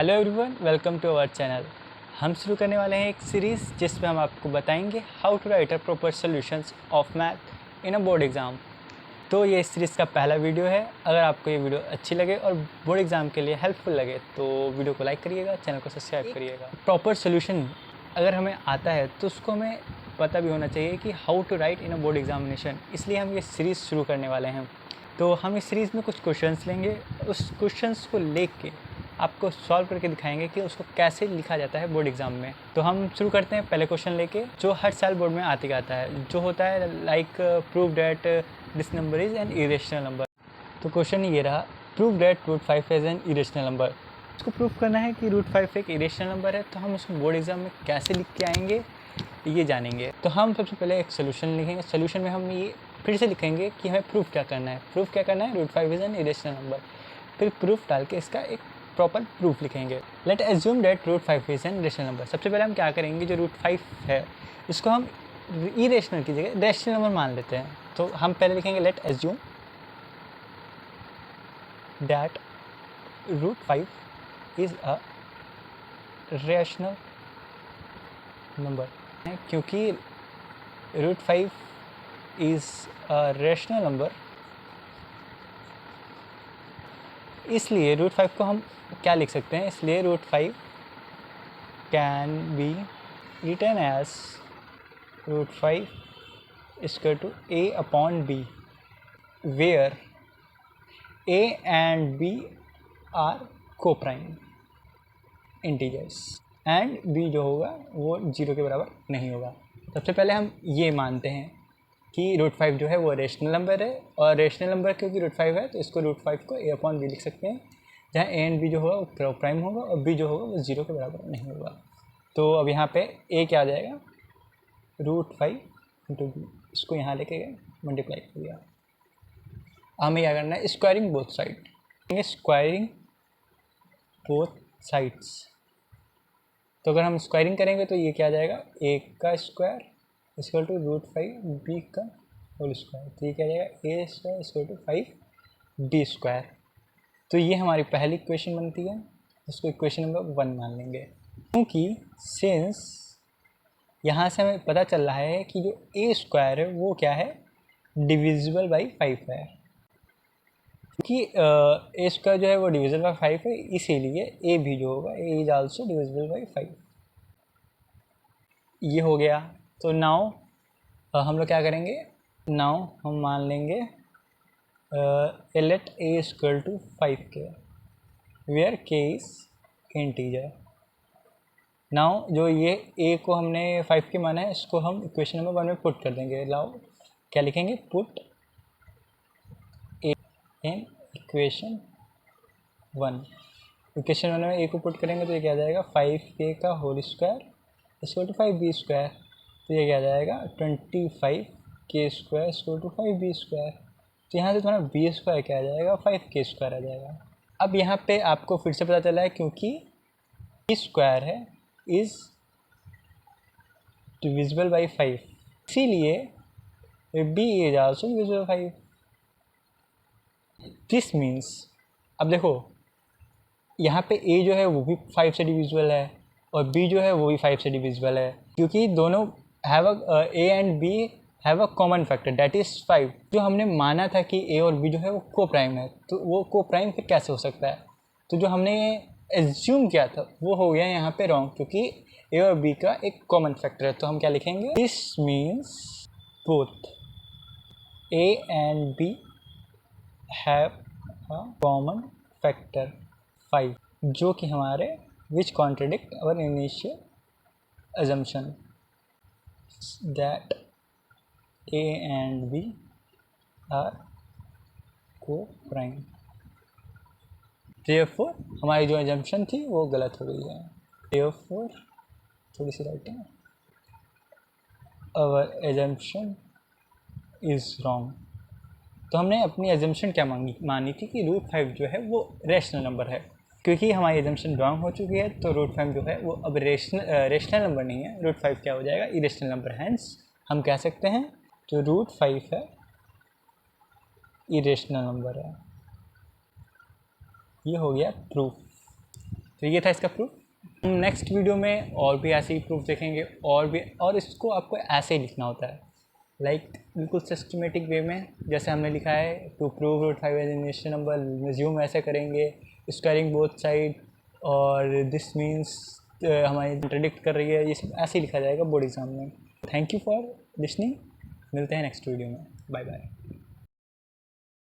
Hello everyone, welcome to our channel. हम शुरू करने वाले हैं एक सीरीज़ जिसमें हम आपको बताएंगे how to write a proper solutions of math in a board exam. तो ये इस सीरीज़ का पहला वीडियो है। अगर आपको ये वीडियो अच्छी लगे और बोर्ड एग्ज़ाम के लिए हेल्पफुल लगे तो वीडियो को लाइक करिएगा, चैनल को सब्सक्राइब करिएगा। प्रॉपर सोल्यूशन अगर हमें आता है तो उसको हमें पता भी होना चाहिए कि how to write in a board examination, इसलिए हम ये सीरीज़ शुरू करने वाले हैं। तो हम इस सीरीज़ में कुछ क्वेश्चंस लेंगे, उस क्वेश्चंस को लेक के आपको सॉल्व करके दिखाएंगे कि उसको कैसे लिखा जाता है बोर्ड एग्जाम में। तो हम शुरू करते हैं पहले क्वेश्चन लेके, जो हर साल बोर्ड में आते आता है, जो होता है like prove that this number is an irrational number. तो क्वेश्चन ये रहा, prove that root 5 is an irrational number. इसको प्रूव करना है कि रूट 5 एक इरेशनल नंबर है, तो हम उसको बोर्ड एग्जाम में कैसे लिख के आएंगे ये जानेंगे। तो हम सबसे पहले एक सोल्यूशन लिखेंगे। सोल्यूशन में हम ये फिर से लिखेंगे कि हमें प्रूफ क्या करना है। प्रूफ क्या करना है, root 5 is an irrational number. फिर प्रूफ डाल के इसका एक प्रॉपर प्रूफ लिखेंगे। Let assume that root 5 is an rational number. सबसे पहले हम क्या करेंगे, जो रूट 5 है इसको हम इरेशनल की जगह रेशनल नंबर मान लेते हैं। तो हम पहले लिखेंगे let assume that root 5 is a rational number, क्योंकि root 5 is a rational number, इसलिए रूट 5 को हम क्या लिख सकते हैं, इसलिए root 5 can be written as root 5 equal to a upon b, where a and b are coprime integers and b जो होगा वो 0 के बराबर नहीं होगा। सबसे पहले हम ये मानते हैं कि रूट 5 जो है वो रेशनल नंबर है, और रेशनल नंबर क्योंकि रूट 5 है तो इसको रूट 5 को a अपॉन b लिख सकते हैं, जहाँ a एंड b जो होगा वो कोप्राइम होगा और b जो होगा वो 0 के बराबर नहीं होगा। तो अब यहाँ पे a क्या आ जाएगा, रूट 5 इंटू बी, इसको यहाँ लेके गए मल्टीप्लाई कर दिया। हमें क्या करना है, squaring both side, squaring both sides. तो अगर हम स्क्वायरिंग करेंगे तो ये क्या आ जाएगा, a का square equal to root 5 b का होल स्क्वायर। तो ये क्या आ जाएगा, a square equal to 5 b square. तो ये हमारी पहली इक्वेशन बनती है, इसको इक्वेशन नंबर 1 मान लेंगे, क्योंकि सिंस यहाँ से हमें पता चल रहा है कि जो a स्क्वायर है वो क्या है, डिविजिबल बाई 5 है, क्योंकि a स्क्वायर जो है वो डिविजिबल बाई 5 है, इसीलिए a भी जो होगा a is also divisible by 5। ये हो गया। तो नाउ हम लोग क्या करेंगे, नाउ हम मान लेंगे let a equal to 5k where k is integer. Now जो ये a को हमने 5 के माना है, इसको हम इक्वेशन नंबर 1 में पुट कर देंगे। लाओ क्या लिखेंगे, put a in equation 1। Equation 1 में a को पुट करेंगे तो ये क्या आ जाएगा, 5k का whole square equal to 5b square. तो ये क्या आ जाएगा, 25k square equal to 5b square. तो यहाँ से तुम्हारा b स्क्वायर क्या आ जाएगा, 5k स्क्वायर आ जाएगा। अब यहाँ पे आपको फिर से पता चला है क्योंकि b स्क्वायर है इज डिविजिबल बाई 5, इसीलिए b is also divisible by 5। This means, अब देखो यहाँ पे a जो है वो भी 5 से डिविजिबल है और b जो है वो भी 5 से डिविजिबल है, क्योंकि दोनों have a a and b have a common factor that is 5। जो हमने माना था कि a और b जो है वो को प्राइम है, तो वो को प्राइम फिर कैसे हो सकता है। तो जो हमने एज्यूम किया था वो हो गया यहाँ पे रॉन्ग, क्योंकि a और b का एक कॉमन फैक्टर है। तो हम क्या लिखेंगे, this means both a and b have a common factor 5, जो कि हमारे which contradict our initial assumption that a and b are co-prime। therefore हमारी जो assumption थी वो गलत हो गई है। therefore थोड़ी सी writing, our assumption is wrong। तो हमने अपनी assumption क्या मानी थी कि रूट 5 जो है वो रेशनल नंबर है। क्योंकि हमारी एजम्पशन रॉन्ग हो चुकी है तो रूट 5 जो है वो अब रेशनल नंबर नहीं है, रूट 5 क्या हो जाएगा, इरेशनल नंबर। हैंस हम कह सकते हैं जो रूट 5 है इरेशनल नंबर है। ये हो गया प्रूफ। तो ये था इसका प्रूफ। हम नेक्स्ट वीडियो में और भी ऐसे ही प्रूफ देखेंगे और इसको आपको ऐसे ही लिखना होता है, लाइक बिल्कुल सिस्टमेटिक वे में, जैसे हमने लिखा है to prove root 5 as natural number, resume ऐसे करेंगे स्क्वायरिंग बोथ साइड, और दिस मीन्स हमारी प्रेडिक्ट कर रही है, ये सब ऐसे ही लिखा जाएगा बोर्ड एग्जाम में। थैंक यू फॉर लिसनिंग, मिलते हैं नेक्स्ट वीडियो में, बाय बाय।